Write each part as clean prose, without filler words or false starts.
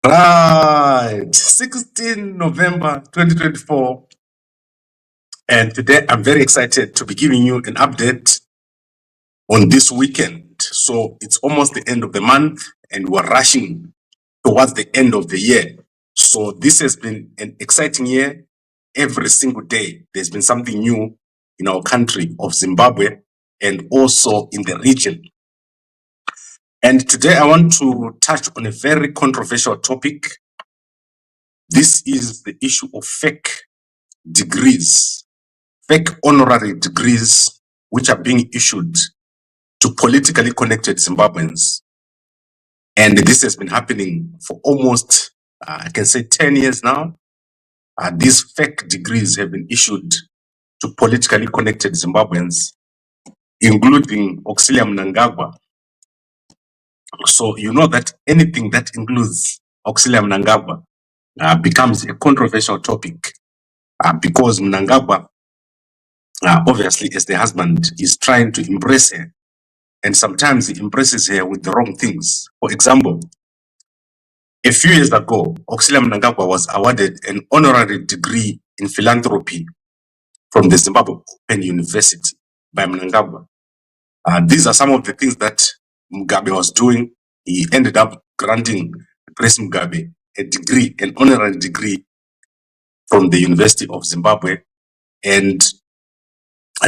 Right, 16 November 2024, and today I'm very excited to be giving you an update on this weekend. So it's almost the end of the month and we're rushing towards the end of the year. So this has been an exciting year. Every single day there's been something new in our country of Zimbabwe and also in the region. And today I want to touch on a very controversial topic. This is the issue of fake degrees, fake honorary degrees, which are being issued to politically connected Zimbabweans. And this has been happening for almost, I can say 10 years now. These fake degrees have been issued to politically connected Zimbabweans, including Mnangagwa. So you know that anything that includes Mnangagwa becomes a controversial topic because Mnangagwa, obviously as the husband, is trying to impress her, and sometimes he impresses her with the wrong things. For example, a few years ago, Mnangagwa was awarded an honorary degree in philanthropy from the Zimbabwe Open University by Mnangagwa. These are some of the things that Mugabe was doing. He ended up granting Grace Mugabe a degree, an honorary degree from the University of Zimbabwe. And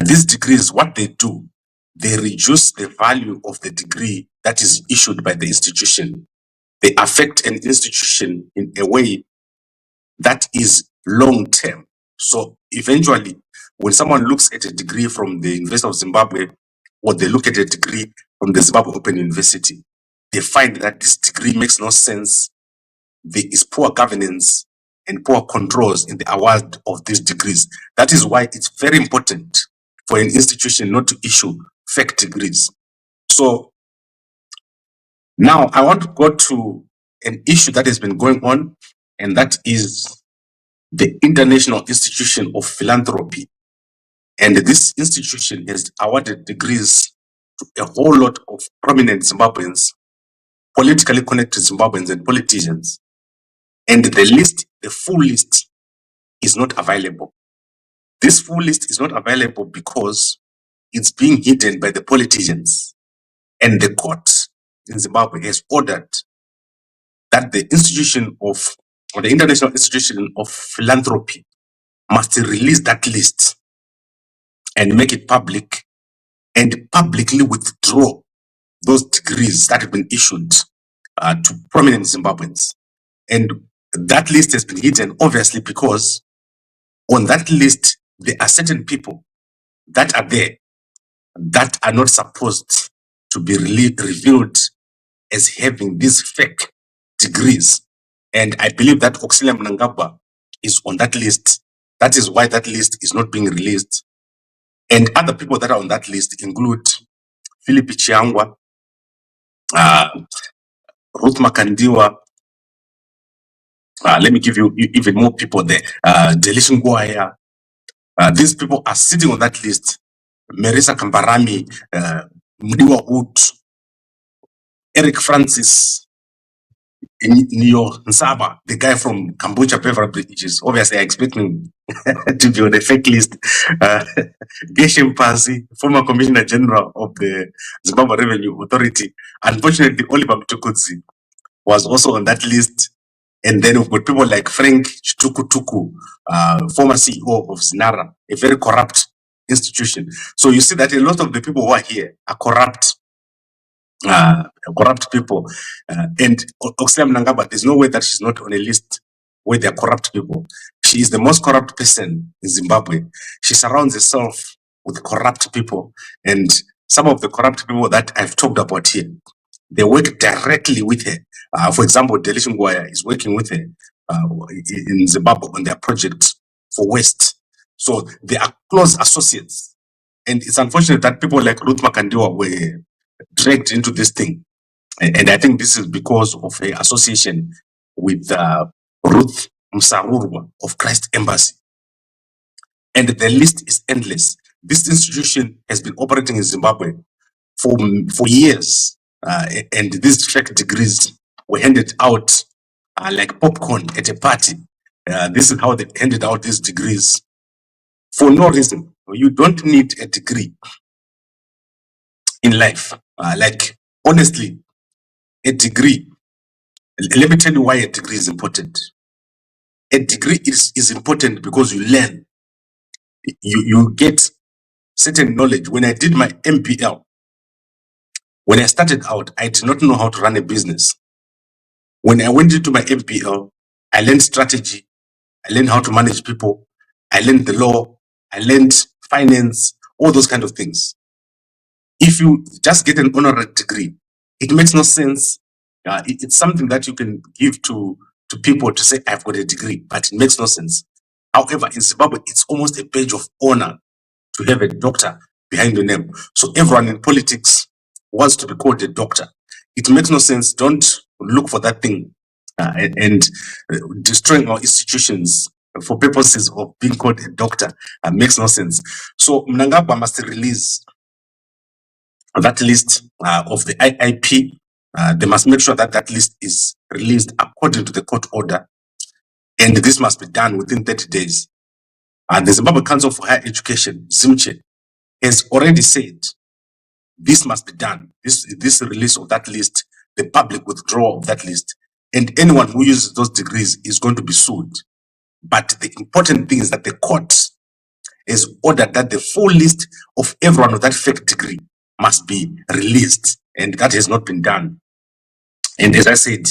these degrees, what they do, they reduce the value of the degree that is issued by the institution. They affect an institution in a way that is long term. So eventually, when someone looks at a degree from the University of Zimbabwe, or they look at a degree from the Zimbabwe Open University, they find that this degree makes no sense. There is poor governance and poor controls in the award of these degrees. That is why it's very important for an institution not to issue fake degrees. So now I want to go to an issue that has been going on, and that is the International Institution of Philanthropy. And this institution has awarded degrees to a whole lot of prominent Zimbabweans, politically connected Zimbabweans and politicians. And the list, the full list, is not available. This full list is not available because it's being hidden by the politicians. And the court in Zimbabwe has ordered that the institution of, or the International Institution of Philanthropy must release that list and make it public and publicly withdraw those degrees that have been issued to prominent Zimbabweans. And that list has been hidden, obviously, because on that list, there are certain people that are there that are not supposed to be revealed as having these fake degrees. And I believe that Mnangagwa is on that list. That is why that list is not being released. And other people that are on that list include Philip Chiangwa, Ruth Makandiwa. Let me give you even more people there. Delishingwaya. These people are sitting on that list. Marisa Kambarami, Mudiwa Wood, Eric Francis, Neo Nsaba, the guy from Cambodia Beverly Bridges. Obviously, I expect him to be on the fake list. Gershem Pasi, former Commissioner General of the Zimbabwe Revenue Authority. Unfortunately, Oliver Mtukudzi was also on that list. And then we've got people like Frank Chitukutuku, former CEO of Zinara, a very corrupt institution. So you see that a lot of the people who are here are corrupt people. And Mnangagwa, there's no way that she's not on a list where there are corrupt people. She is the most corrupt person in Zimbabwe. She surrounds herself with corrupt people. And some of the corrupt people that I've talked about here, they work directly with her. For example, Delishingwaya is working with her in Zimbabwe on their project for West. So they are close associates. And it's unfortunate that people like Ruth Makandiwa were dragged into this thing. And I think this is because of her association with Ruth Msarurwa of Christ Embassy. And the list is endless. This institution has been operating in Zimbabwe for years. And these fake degrees were handed out like popcorn at a party. This is how they handed out these degrees for no reason. You don't need a degree in life. Like, honestly, a degree, let me tell you why a degree is important. A degree is important because you learn, you get certain knowledge. When I did my MPL, when I started out, I did not know how to run a business. When I went into my MPL, I learned strategy, I learned how to manage people, I learned the law, I learned finance, all those kind of things. If you just get an honorary degree, it makes no sense. It's something that you can give to people to say, I've got a degree, but it makes no sense. However, in Zimbabwe, it's almost a badge of honor to have a doctor behind your name. So everyone in politics wants to be called a doctor. It makes no sense. Don't look for that thing and destroying our institutions for purposes of being called a doctor makes no sense. So Mnangagwa must release that list of the IIP. They must make sure that that list is released according to the court order, and this must be done within 30 days. The Zimbabwe Council for Higher Education, ZIMCHE, has already said this must be done. This release of that list, the public withdrawal of that list, and anyone who uses those degrees is going to be sued. But the important thing is that the court has ordered that the full list of everyone with that fake degree must be released, and that has not been done. And as I said,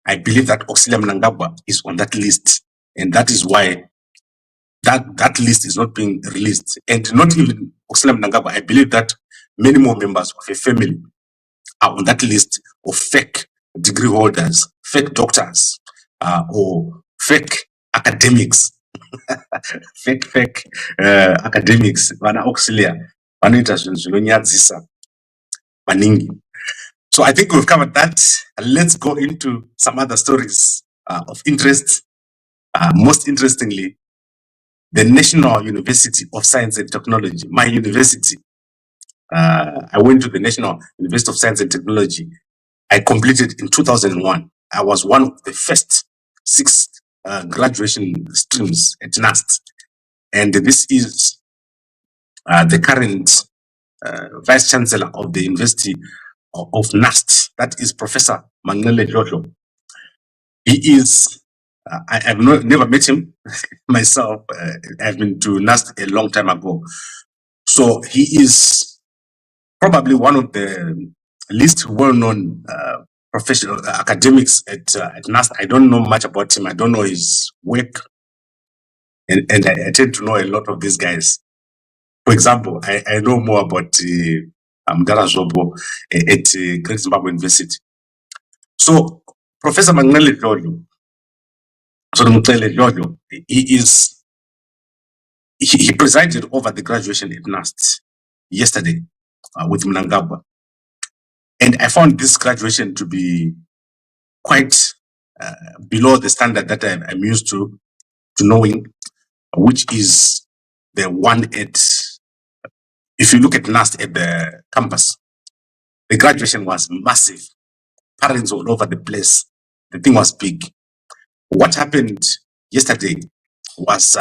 I believe that Auxiliary Mnangagwa is on that list, and that is why that list is not being released. And not even Auxiliary Mnangagwa, I believe that many more members of a family are on that list of fake degree holders, fake doctors, or fake academics. fake academics, vana auxiliary, vanoita zvinhu zvinonyadzisa maningi. So I think we've covered that. Let's go into some other stories of interest. Most interestingly, the National University of Science and Technology, my university. I went to the National University of Science and Technology. I completed in 2001. I was one of the first 6 graduation streams at NUST. And this is the current Vice Chancellor of the University of NUST. That is Professor Makandiwa. He is, I have never met him myself. I've been to NUST a long time ago. So he is probably one of the least well-known professional academics at NUST. I don't know much about him. I don't know his work. And I tend to know a lot of these guys. For example, I know more about Zobo at Great Zimbabwe University. So Professor Makandiwa, he presided over the graduation at NUST yesterday with Mnangagwa. And I found this graduation to be quite below the standard that I'm used to knowing, which is the one at, if you look at NUST at the campus, the graduation was massive. Parents all over the place. The thing was big. What happened yesterday was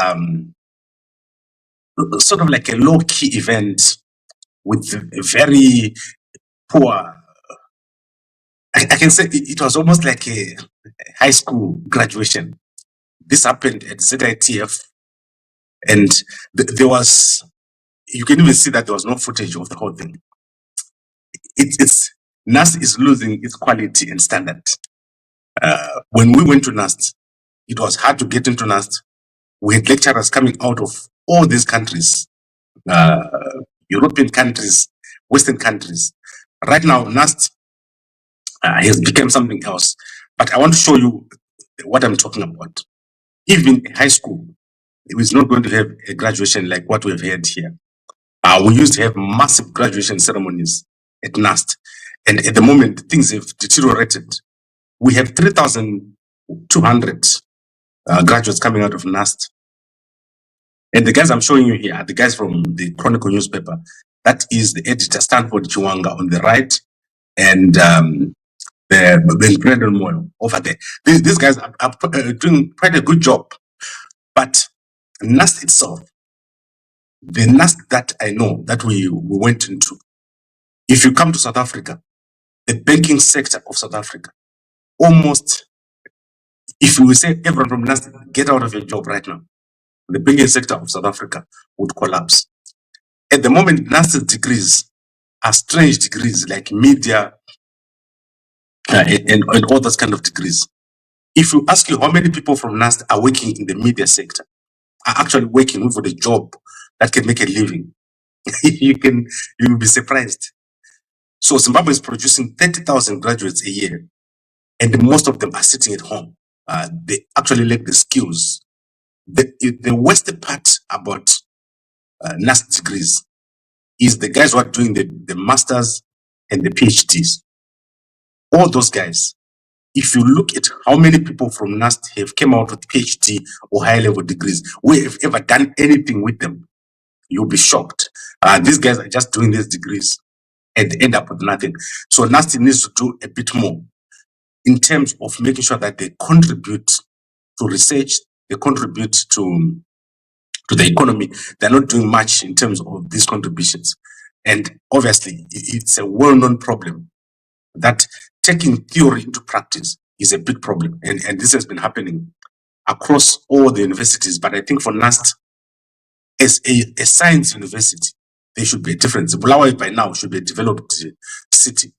sort of like a low-key event with a very poor, I can say it was almost like a high school graduation. This happened at ZITF, and there was, you can even see that there was no footage of the whole thing. It's NUST is losing its quality and standard. When we went to NUST, it was hard to get into NUST. We had lecturers coming out of all these countries, European countries, Western countries. Right now, NUST has become something else. But I want to show you what I'm talking about. Even high school, it was not going to have a graduation like what we've had here. We used to have massive graduation ceremonies at NUST. And at the moment, things have deteriorated. We have 3,200 graduates coming out of NUST. And the guys I'm showing you here are the guys from the Chronicle newspaper. That is the editor, Stanford Chiwanga, on the right. And the Brandon Moyo over there. These guys are doing quite a good job. But NUST itself, the NUST that I know that we went into, if you come to South Africa, the banking sector of South Africa, almost, if you say everyone from NUST, get out of your job right now, the banking sector of South Africa would collapse. At the moment, NUST degrees are strange degrees like media and all those kind of degrees. If you ask you how many people from NUST are working in the media sector, are actually working for the job that can make a living, you'll be surprised. So Zimbabwe is producing 30,000 graduates a year, and most of them are sitting at home. They actually lack the skills. The worst part about NUST degrees is the guys who are doing the masters and the PhDs. All those guys, if you look at how many people from NUST have come out with PhD or higher level degrees, we have ever done anything with them, you'll be shocked. These guys are just doing these degrees and end up with nothing. So NUST needs to do a bit more in terms of making sure that they contribute to research, they contribute to the economy. They're not doing much in terms of these contributions. And obviously, it's a well-known problem that taking theory into practice is a big problem. And this has been happening across all the universities. But I think for NUST, as a science university, there should be a difference. Bulawayo by now should be a developed city.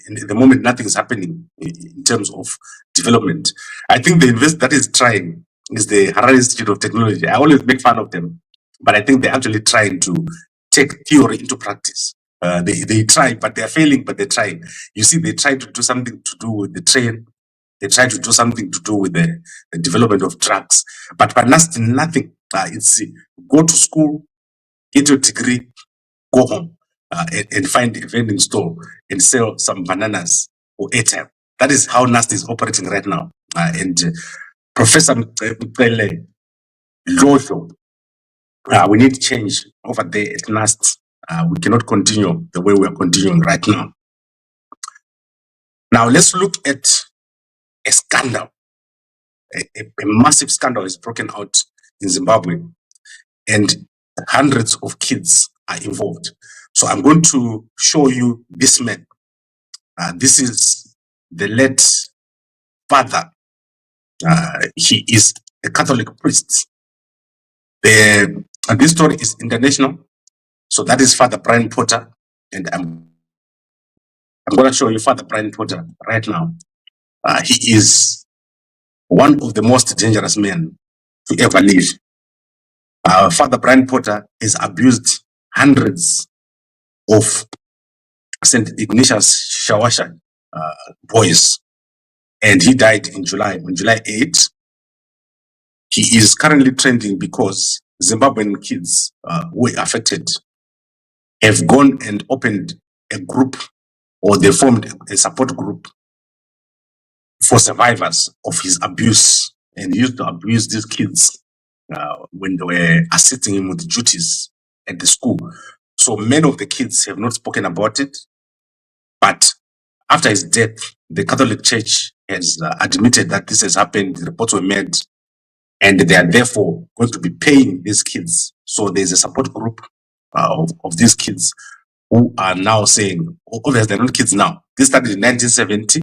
In the moment, nothing is happening in terms of development. I think the university that is trying is the Harare Institute of Technology. I always make fun of them, but I think they're actually trying to take theory into practice. They try, but they're failing, but they're trying. You see, they try to do something to do with the train. They try to do something to do with the development of drugs. But for NUST, nothing. It's go to school, get your degree, go home, and find a vending store and sell some bananas or airtime. That is how NUST is operating right now. And Professor Mtukudzi, we need change over there at NUST. We cannot continue the way we are continuing right now. Now let's look at a scandal. A massive scandal is broken out in Zimbabwe, and hundreds of kids are involved. So I'm going to show you this man. This is the late father. He is a Catholic priest. This story is international. So that is Father Brian Porter, and I'm going to show you Father Brian Porter right now. He is one of the most dangerous men to ever live. Father Brian Porter has abused hundreds of St. Ignatius Shawasha boys, and he died in July, on July 8. He is currently trending because Zimbabwean kids who were affected have gone and opened a group, or they formed a support group for survivors of his abuse, and he used to abuse these kids when they were assisting him with duties at the school. So many of the kids have not spoken about it, but after his death, the Catholic Church has admitted that this has happened, the reports were made, and they are therefore going to be paying these kids. So there's a support group of these kids who are now saying, obviously they're not kids now. This started in 1970.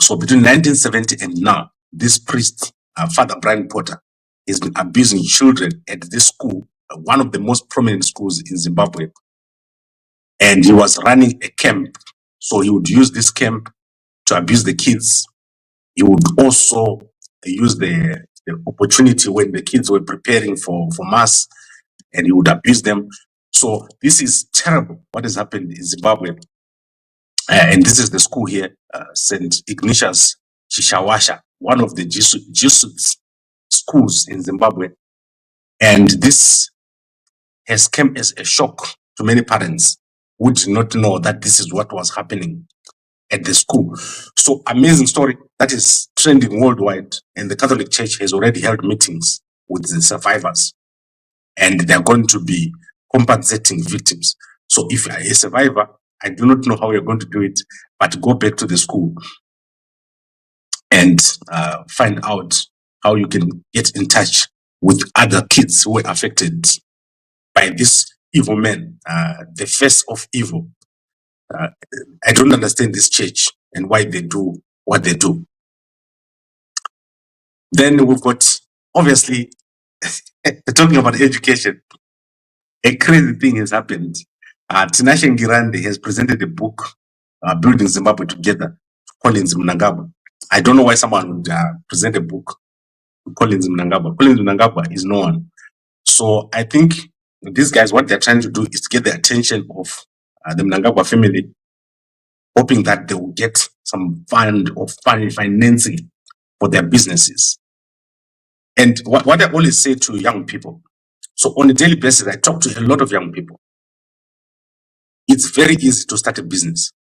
So between 1970 and now, this priest, Father Brian Porter, has been abusing children at this school, one of the most prominent schools in Zimbabwe. And he was running a camp. So he would use this camp to abuse the kids. He would also use the opportunity when the kids were preparing for mass, and he would abuse them. So this is terrible, what has happened in Zimbabwe. And this is the school here, St. Ignatius Shawasha, one of the Jesuit schools in Zimbabwe. And this has come as a shock to many parents who did not know that this is what was happening at the school. So amazing story that is trending worldwide, and the Catholic Church has already held meetings with the survivors, and they're going to be compensating victims. So if you're a survivor, I do not know how you're going to do it, but go back to the school and find out how you can get in touch with other kids who were affected by this evil man, the face of evil. I don't understand this church and why they do what they do. Then we've got, obviously, talking about education, a crazy thing has happened. Tinashe Ngirande has presented a book, Building Zimbabwe Together, to Collins Mnangagwa. I don't know why someone would present a book to Collins Mnangagwa. Collins Mnangagwa is no one. So I think these guys, what they're trying to do is to get the attention of the Mnangagwa family, hoping that they will get some fund or financing for their businesses. And what I always say to young people, so on a daily basis, I talk to a lot of young people. It's very easy to start a business,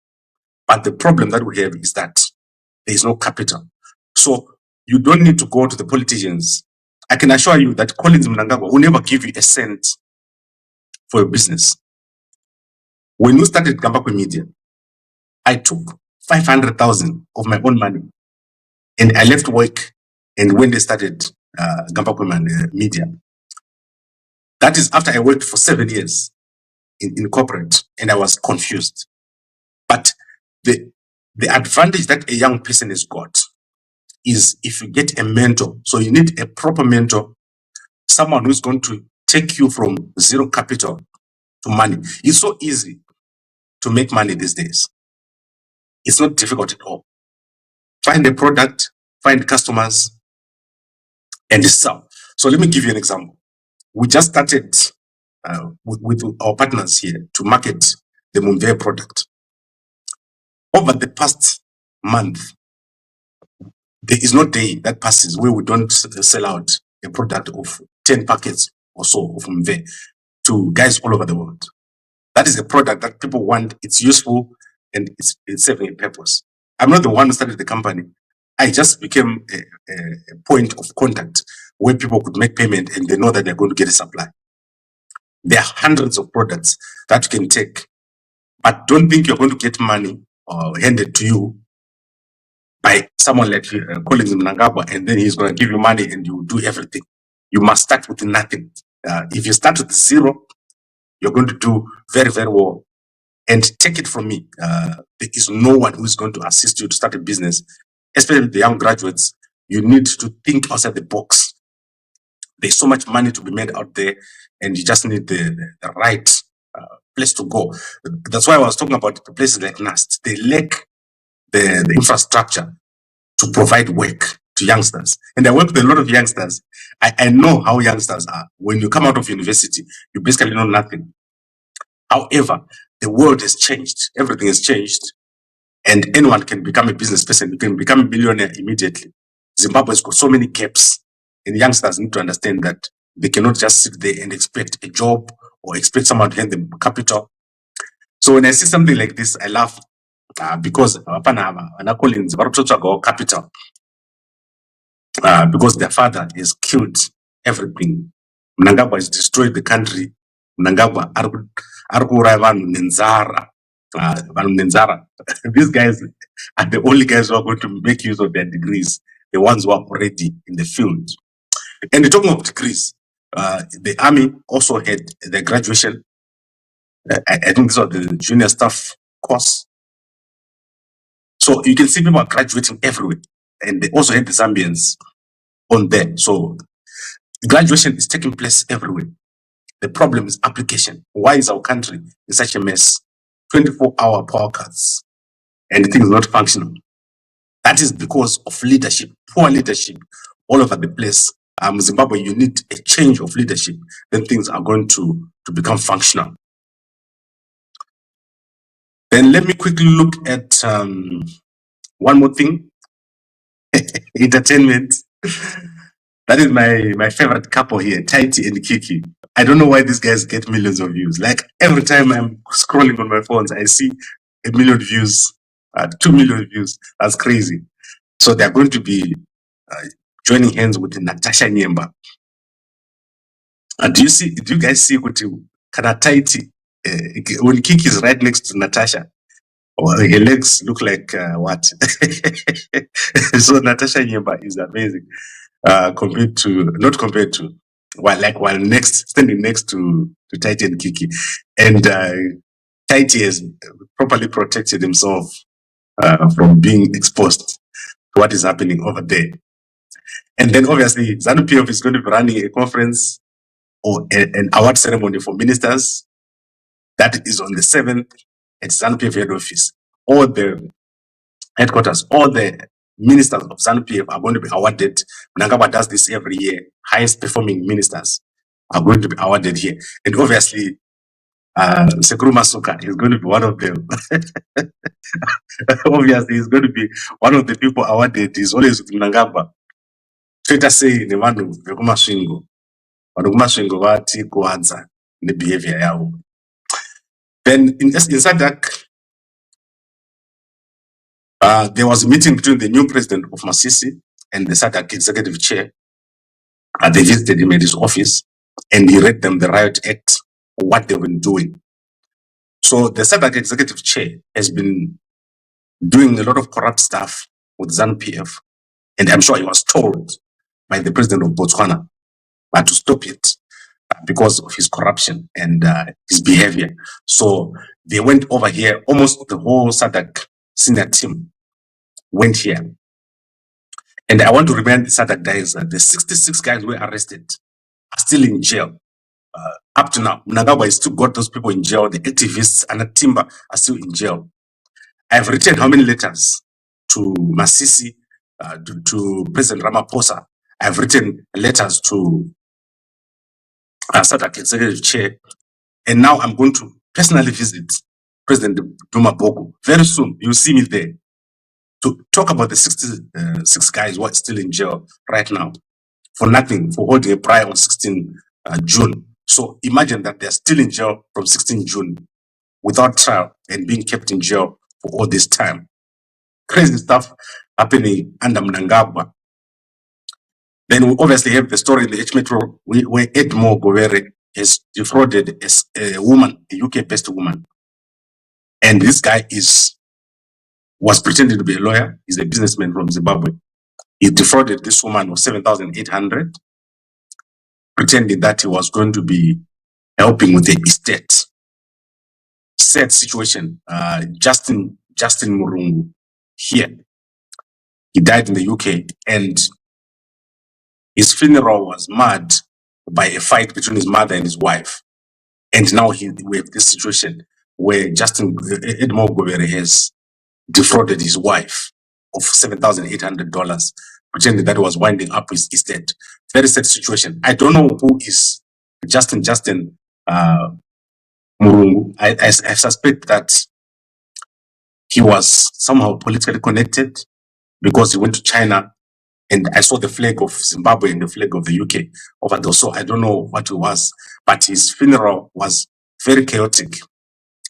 but the problem that we have is that there is no capital. So you don't need to go to the politicians. I can assure you that Collins Mnangagwa will never give you a cent for your business. When we started Gambakwe Media, I took 500,000 of my own money and I left work, and when they started Gambakwe Media, that is after I worked for 7 years in corporate, and I was confused. But the advantage that a young person has got is if you get a mentor. So you need a proper mentor, someone who's going to take you from zero capital to money. It's so easy to make money these days. It's not difficult at all. Find a product, find customers, and sell. So let me give you an example. We just started with our partners here to market the Mumvea product. Over the past month, there is no day that passes where we don't sell out a product of 10 packets or so of Mumvea to guys all over the world. That is a product that people want. It's useful and it's serving a purpose. I'm not the one who started the company. I just became a point of contact where people could make payment and they know that they're going to get a supply. There are hundreds of products that you can take, but don't think you're going to get money handed to you by someone like Collins Mnangagwa, and then he's going to give you money and you do everything. You must start with nothing. If you start with zero, you're going to do very, very well. And take it from me, there is no one who is going to assist you to start a business, especially the young graduates. You need to think outside the box. There's so much money to be made out there, and you just need the right place to go. That's why I was talking about places like NUST. They lack the infrastructure to provide work to youngsters. And I work with a lot of youngsters. I know how youngsters are. When you come out of university, you basically know nothing. However, the world has changed. Everything has changed. And anyone can become a business person. You can become a millionaire immediately. Zimbabwe has got so many gaps. And youngsters need to understand that they cannot just sit there and expect a job or expect someone to hand them capital. So when I see something like this, I laugh because Collins capital because their father has killed everything. Mnangagwa has destroyed the country. Mnangagwa these guys are the only guys who are going to make use of their degrees, the ones who are already in the field. And talking of degrees, the army also had their graduation. I think this was the junior staff course. So you can see people are graduating everywhere. And they also had the Zambians on there. So graduation is taking place everywhere. The problem is application. Why is our country in such a mess? 24-hour power cuts and things not functional. That is because of leadership, poor leadership all over the place. Zimbabwe, you need a change of leadership. Then things are going to become functional. Then let me quickly look at one more thing. Entertainment. That is my favorite couple here, Taiti and Kiki. I don't know why these guys get millions of views. Like every time I'm scrolling on my phones, I see 1 million views, 2 million views. That's crazy. So they're going to be joining hands with Natasha Nyemba. Do you guys see what Taiti when Kiki is right next to Natasha, her legs look like what? So Natasha Nyemba is amazing. Not compared to, while standing next to Tighty and Kiki, and Tighty has properly protected himself from being exposed to what is happening over there. And then obviously ZANU-PF is going to be running a conference or an award ceremony for ministers. That is on the 7th at ZANU-PF head office. All the headquarters, all the ministers of ZANU-PF are going to be awarded. Mnangagwa does this every year. Highest performing ministers are going to be awarded here. And obviously, Sekuru Masuka is going to be one of them. Obviously, he's going to be one of the people awarded. He's always with Mnangagwa. Twitter say the one vekumasvingo vanokumasvingo vati kuwadza nebehavior yavo. Then in SADC, there was a meeting between the new president of Masisi and the SADC executive chair. They visited him at his office and he read them the riot act, what they've been doing. So the SADC executive chair has been doing a lot of corrupt stuff with ZANU-PF, and I'm sure he was told by the president of Botswana to stop it because of his corruption and his behavior. So they went over here, almost the whole SADC senior team went here. And I want to remind the SADC guys that the 66 guys who were arrested are still in jail. Up to now, Mnangagwa has still got those people in jail. The activists and the Timber are still in jail. I've written how many letters to Masisi, to President Ramaphosa. I've written letters to SADC executive chair. And now I'm going to personally visit President Duma Boko. Very soon, you'll see me there to talk about the 66 guys who are still in jail right now for nothing, for holding a prior on 16 June. So imagine that they're still in jail from 16 June without trial and being kept in jail for all this time. Crazy stuff happening under Mnangagwa. Then we obviously have the story in the H Metro where Edmo Govere has defrauded a woman, a UK-based woman. And this guy was pretending to be a lawyer. He's a businessman from Zimbabwe. He defrauded this woman of 7,800, pretending that he was going to be helping with the estate. Sad situation. Justin Murungu here. He died in the UK, and his funeral was marred by a fight between his mother and his wife. And now we have this situation where Edmo Govere has defrauded his wife of $7,800, pretending that he was winding up his estate. Very sad situation. I don't know who is Justin Murungu. I suspect that he was somehow politically connected because he went to China, and I saw the flag of Zimbabwe and the flag of the UK over there. So I don't know what it was, but his funeral was very chaotic.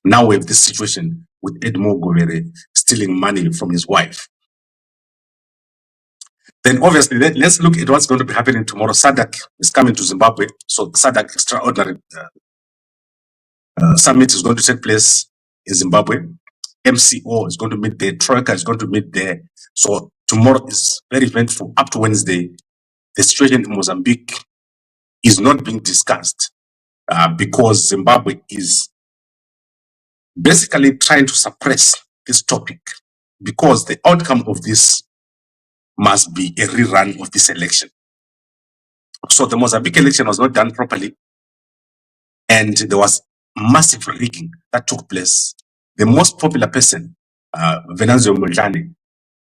Now we have this situation with Edmo Govere stealing money from his wife. Then obviously, let's look at what's going to be happening tomorrow. SADC is coming to Zimbabwe. So the SADC Extraordinary Summit is going to take place in Zimbabwe. MCO is going to meet there. Troika is going to meet there. So tomorrow is very eventful. Up to Wednesday, the situation in Mozambique is not being discussed because Zimbabwe is basically trying to suppress this topic, because the outcome of this must be a rerun of this election. So the Mozambique election was not done properly, and there was massive rigging that took place. The most popular person, Venancio Mondlane,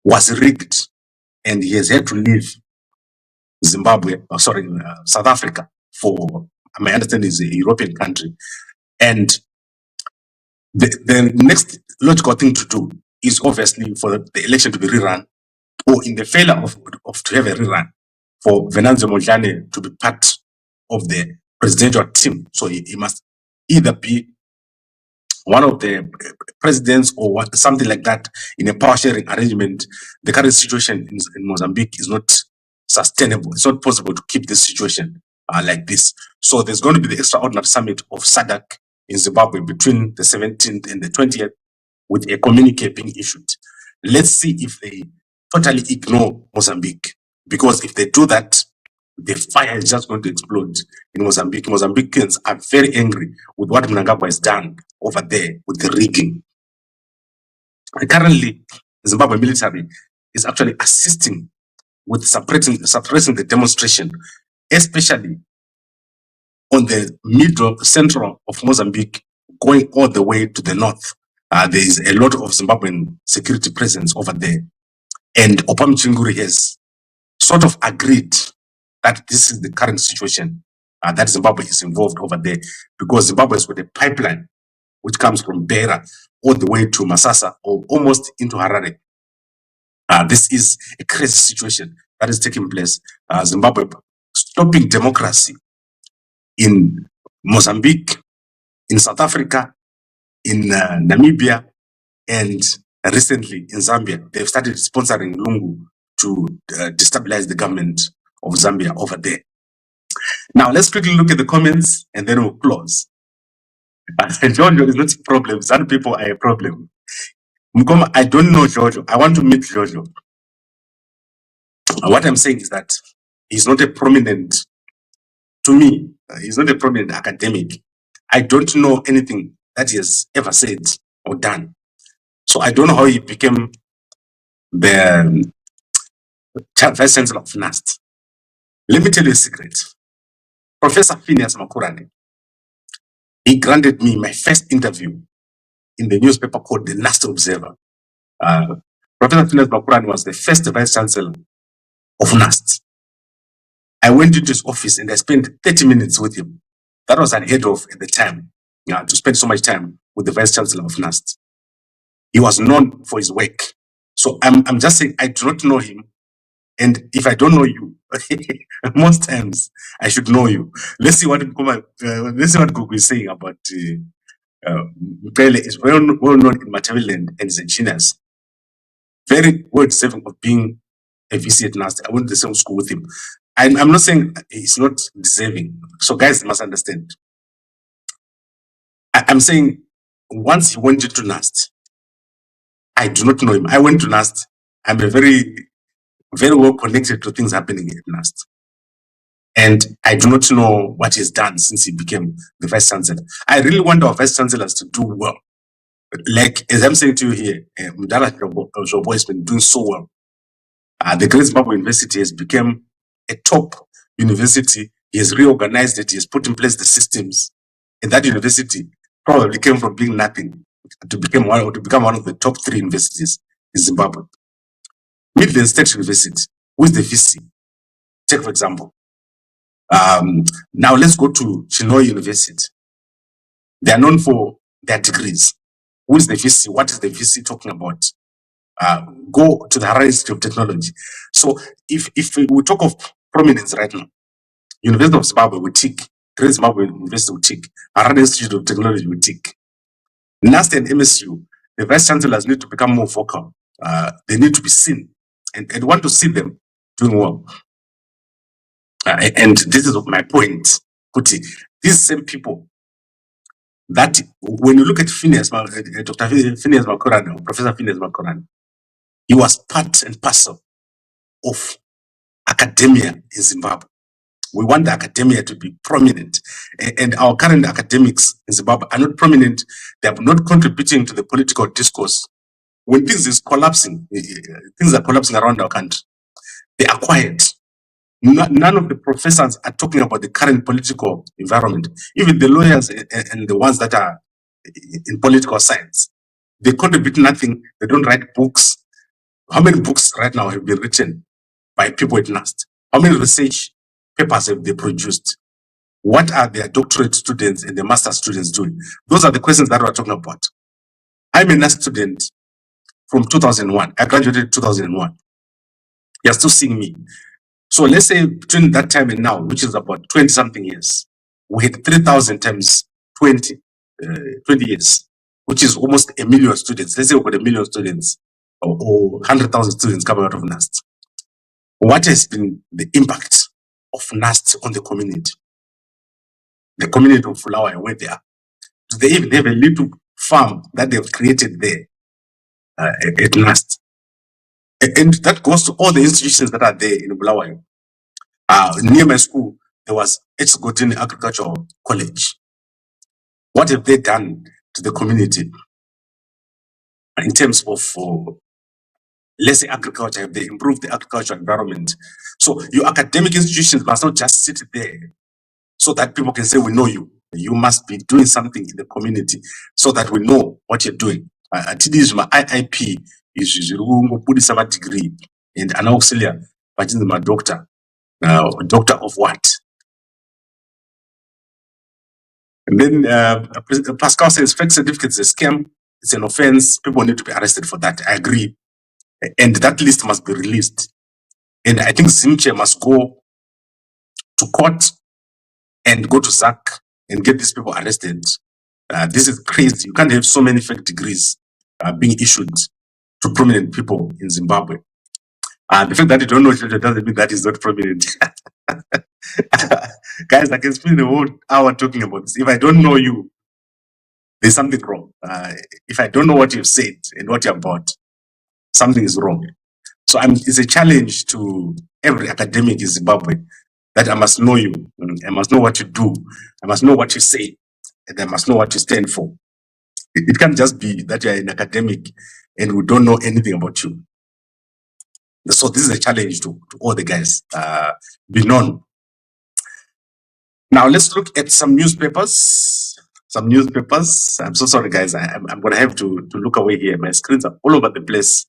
was rigged, and he has had to leave South Africa for, my understanding, is a European country. And the next logical thing to do is obviously for the election to be rerun, or in the failure of to have a rerun, for Venancio Mondlane to be part of the presidential team. So he must either be one of the presidents or something like that in a power sharing arrangement. The current situation in Mozambique is not sustainable. It's not possible to keep this situation like this. So there's going to be the extraordinary summit of SADC in Zimbabwe between the 17th and the 20th with a communique being issued. Let's see if they totally ignore Mozambique, because if they do that, the fire is just going to explode in Mozambique. Mozambicans are very angry with what Mnangagwa has done over there with the rigging. And currently, the Zimbabwe military is actually assisting with suppressing the demonstration, especially on the middle, central of Mozambique, going all the way to the north. There is a lot of Zimbabwean security presence over there. And Chihuri has sort of agreed that this is the current situation, that Zimbabwe is involved over there, because Zimbabwe has got a pipeline which comes from Beira all the way to Masasa or almost into Harare. This is a crazy situation that is taking place. Zimbabwe stopping democracy in Mozambique, in South Africa, in Namibia, and recently in Zambia. They've started sponsoring Lungu to destabilize the government of Zambia over there. Now, let's quickly look at the comments and then we'll close. Jojo is not a problem. Some people are a problem. Mkoma, I don't know Jojo. I want to meet Jojo. What I'm saying is that he's not a prominent, to me, he's not a prominent academic. I don't know anything that he has ever said or done. So I don't know how he became the vice chancellor of NUST. Let me tell you a secret. Professor Phineas Makurane, he granted me my first interview in the newspaper called the NUST Observer. Professor Phineas Makurane was the first vice chancellor of NUST. I went into his office and I spent 30 minutes with him. That was unheard of at the time, to spend so much time with the vice chancellor of NUST. He was known for his work. So I'm just saying, I do not know him. And if I don't know you, most times I should know you. Let's see what Gugu is saying about Mpele. Is well known in Matabeleland and is a genius. Very well deserving of being a VC at NUST. I went to the same school with him. I'm not saying he's not deserving. So guys must understand. I'm saying once he went into NUST, I do not know him. I went to NUST. I'm a very well connected to things happening at NUST. And I do not know what he's done since he became the vice chancellor. I really want our vice chancellors to do well. Like, as I'm saying to you here, Mdala Jobo has been doing so well. The Great Zimbabwe University has become a top university. He has reorganized it. He has put in place the systems. And that university probably came from being nothing to become one of the top 3 universities in Zimbabwe. Midland State University, who is the VC? Take for example. Now let's go to Chinoy University. They are known for their degrees. Who is the VC? What is the VC talking about? Go to the Harare Institute of Technology. So if we talk of prominence right now, University of Zimbabwe will tick, Great Zimbabwe University will tick, Harare Institute of Technology will tick. NUST and MSU, the vice chancellors need to become more vocal. They need to be seen, and want to see them doing well. And this is my point, Kuti. These same people that when you look at Dr. Phineas Makurane, or Professor Phineas Makurane, he was part and parcel of academia in Zimbabwe. We want the academia to be prominent, and our current academics in Zimbabwe are not prominent. They are not contributing to the political discourse. When things is collapsing, things are collapsing around our country, they are quiet. None of the professors are talking about the current political environment. Even the lawyers and the ones that are in political science, they contribute nothing. They don't write books. How many books right now have been written by people at NUST? How many research papers have they produced? What are their doctorate students and the master students doing? Those are the questions that we're talking about. I'm a NUST student from 2001. I graduated in 2001. You're still seeing me. So let's say between that time and now, which is about 20 something years, we had 3,000 times 20 years, which is almost 1 million students. Let's say we've got 1 million students or 100,000 students coming out of NUST. What has been the impact of NUST on the community? The community of Fulawa and where they are. Do they even have a little farm that they've created there at NUST? And that goes to all the institutions that are there in Bulawayo. Near my school, there was Etzgodini Agricultural College. What have they done to the community in terms of, let's say, agriculture? Have they improved the agricultural environment? So your academic institutions must not just sit there so that people can say, we know you. You must be doing something in the community so that we know what you're doing. At this, my IIP is put some degree and an auxiliary, but in my doctor, doctor of what? And then Pascal says fake certificates is a scam. It's an offense. People need to be arrested for that. I agree. And that list must be released. And I think ZIMCHE must go to court and go to SAC and get these people arrested. This is crazy. You can't have so many fake degrees being issued to prominent people in Zimbabwe. The fact that you don't know each other doesn't mean that is not prominent. Guys, I can spend the whole hour talking about this. If I don't know you, there's something wrong. If I don't know what you've said and what you're about, something is wrong. So it's a challenge to every academic in Zimbabwe that I must know you. I must know what you do. I must know what you say. And I must know what you stand for. It can't just be that you're an academic and we don't know anything about you. So this is a challenge to all the guys. Be known. Now let's look at some newspapers. I'm so sorry, guys. I'm going to have to look away here. My screens are all over the place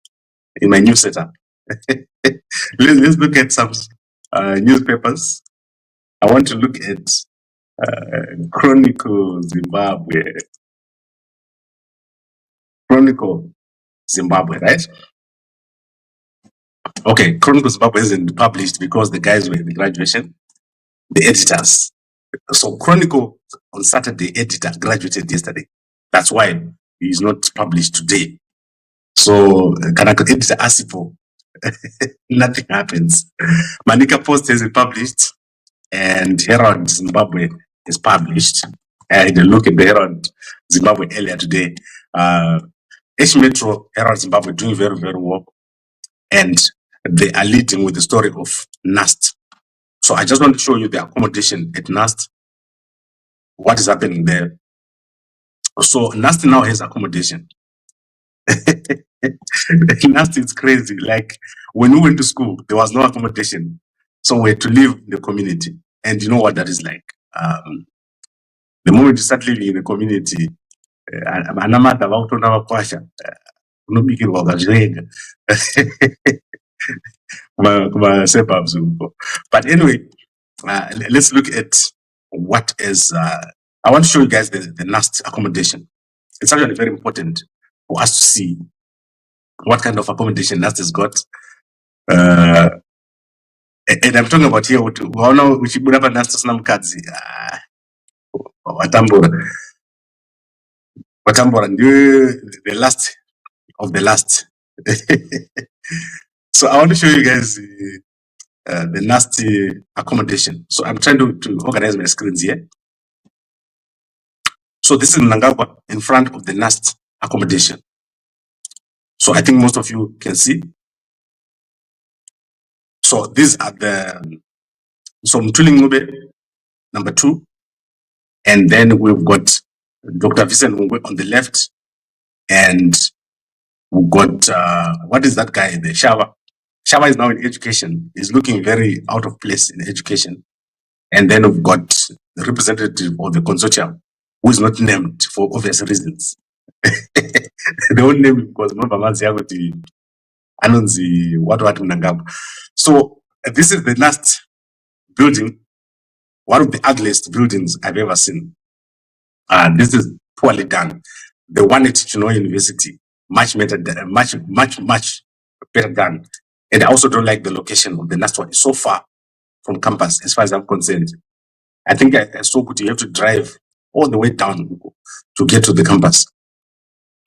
in my new setup. Let's look at some newspapers. I want to look at Chronicle Zimbabwe. Chronicle Zimbabwe, right? Okay, Chronicle Zimbabwe isn't published because the guys were in the graduation, the editors. So Chronicle on Saturday, editor graduated yesterday. That's why he is not published today. So Kanaka editor Asipo, nothing happens. Manika Post has it published, and Herald Zimbabwe is published. I had a look at the Herald Zimbabwe earlier today. H Metro Herald Zimbabwe doing very, very well, and they are leading with the story of NUST. So I just want to show you the accommodation at NUST. What is happening there? So NUST now has accommodation. NUST is crazy. Like when we went to school, there was no accommodation, so we had to live in the community. And you know what that is like. The moment you start living in the community, but anyway, let's look at what is. I want to show you guys the NUST accommodation. It's actually very important for us to see what kind of accommodation NUST has got. And I'm talking about here, which would have a NUST Mtukudzi. Watambora, the last of the last. So I want to show you guys the NUST accommodation. So I'm trying to organize my screens here. So this is Mnangagwa in front of the NUST accommodation. So I think most of you can see. So these are Mtulingube, number 2. And then we've got Dr. Vincent on the left. And we've got, what is that guy, the Shava? Shava is now in education. He's looking very out of place in education. And then we've got the representative of the consortium, who is not named for obvious reasons. They won't name him because Anonzi, what Mnangagwa. So this is the last building, one of the ugliest buildings I've ever seen. This is poorly done. The one at Chino University, much better done. And I also don't like the location of the last one. It's so far from campus, as far as I'm concerned. I think I saw you have to drive all the way down to get to the campus.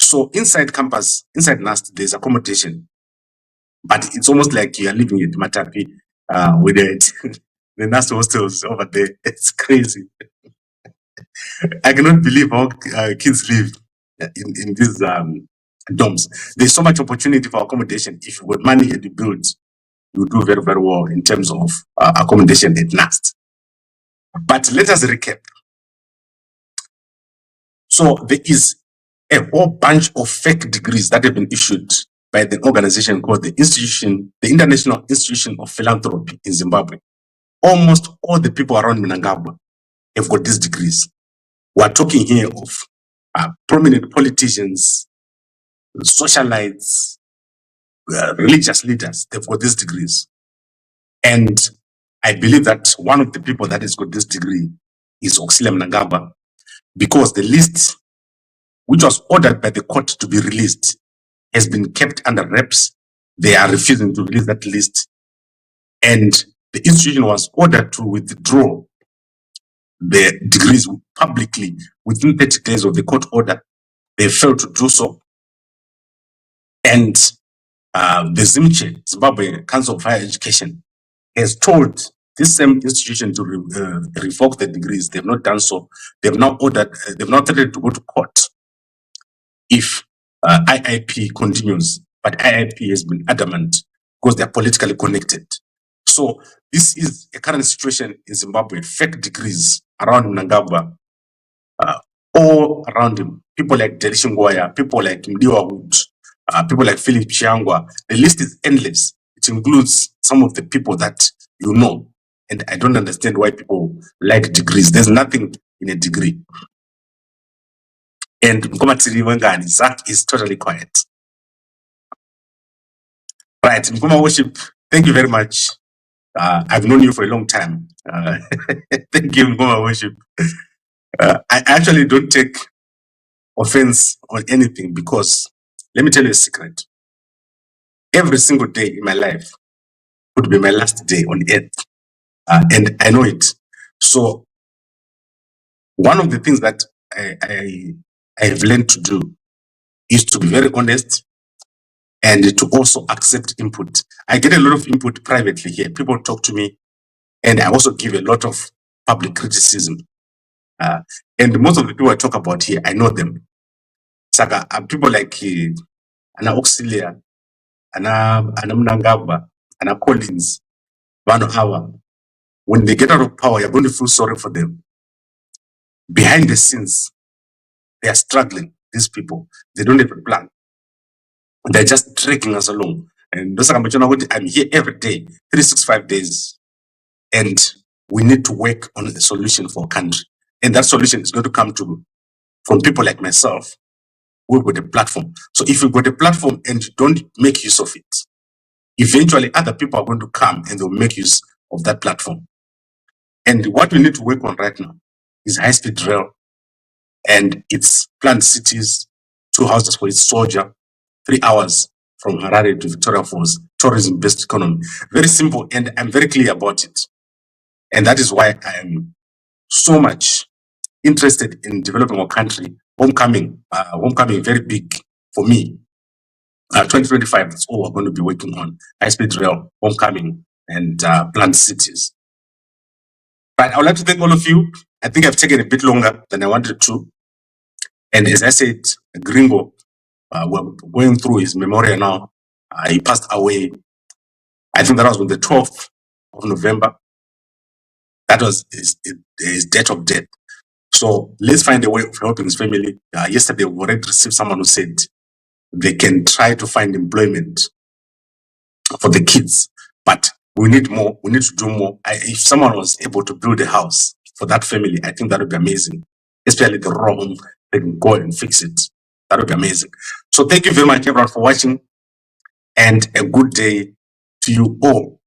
So inside campus, inside NUST, there's accommodation. But it's almost like you are living at Matapi with the NUST hostels over there. It's crazy. I cannot believe how kids live in these dorms. There's so much opportunity for accommodation. If you got money and you build, you do very, very well in terms of accommodation at NUST. But let us recap. So there is a whole bunch of fake degrees that have been issued by the organization called the International Institution of Philanthropy in Zimbabwe. Almost all the people around Mnangagwa have got these degrees. We are talking here of prominent politicians, socialites, religious leaders. They've got these degrees. And I believe that one of the people that has got this degree is Mnangagwa, because the list, which was ordered by the court to be released, has been kept under wraps. They are refusing to release that list. And the institution was ordered to withdraw the degrees publicly within 30 days of the court order. They failed to do so. And the ZIMCHE, Zimbabwe Council of Higher Education, has told this same institution to revoke the degrees. They've not done so. They've now ordered, they've now threatened to go to court if IIP continues. But IIP has been adamant because they're politically connected. So this is a current situation in Zimbabwe. Fake degrees around Mnangagwa, all around him. People like Gershem, people like Ruth, people like Philip Chiangwa. The list is endless. It includes some of the people that you know. And I don't understand why people like degrees. There's nothing in a degree. And Zach is totally quiet. Right, Mkoma Worship, thank you very much. I've known you for a long time. Thank you, Mkoma Worship. I actually don't take offense on anything, because let me tell you a secret. Every single day in my life would be my last day on earth. And I know it. So one of the things that I have learned to do is to be very honest and to also accept input. I get a lot of input privately here. People talk to me, and I also give a lot of public criticism. And most of the people I talk about here, I know them. Saka, people like Anna Auxilia, Anna Mnangagwa, Anna Collins, Vano Hawa. When they get out of power, you're going to feel sorry for them. Behind the scenes, they are struggling. These people, they don't have a plan. They're just dragging us along. And I'm here every day, 365 days. And we need to work on a solution for a country. And that solution is going to come from people like myself, who've got a platform. So if you've got a platform and you don't make use of it, eventually other people are going to come and they'll make use of that platform. And what we need to work on right now is high-speed rail, and its planned cities, 2 houses for its soldier, 3 hours from Harare to Victoria Falls, tourism-based economy. Very simple, and I'm very clear about it. And that is why I am so much interested in developing our country. Homecoming very big for me. 2025, that's all we're going to be working on. High-speed rail, homecoming, and planned cities. But I would like to thank all of you. I think I've taken a bit longer than I wanted to. And as I said, Gringo, we're going through his memorial now. He passed away. I think that was on the 12th of November. That was his date of death. So let's find a way of helping his family. Yesterday, we already received someone who said they can try to find employment for the kids. But we need more. We need to do more. If someone was able to build a house for that family, I think that would be amazing. Especially the raw home, they can go and fix it. That would be amazing. So thank you very much, everyone, for watching, and a good day to you all.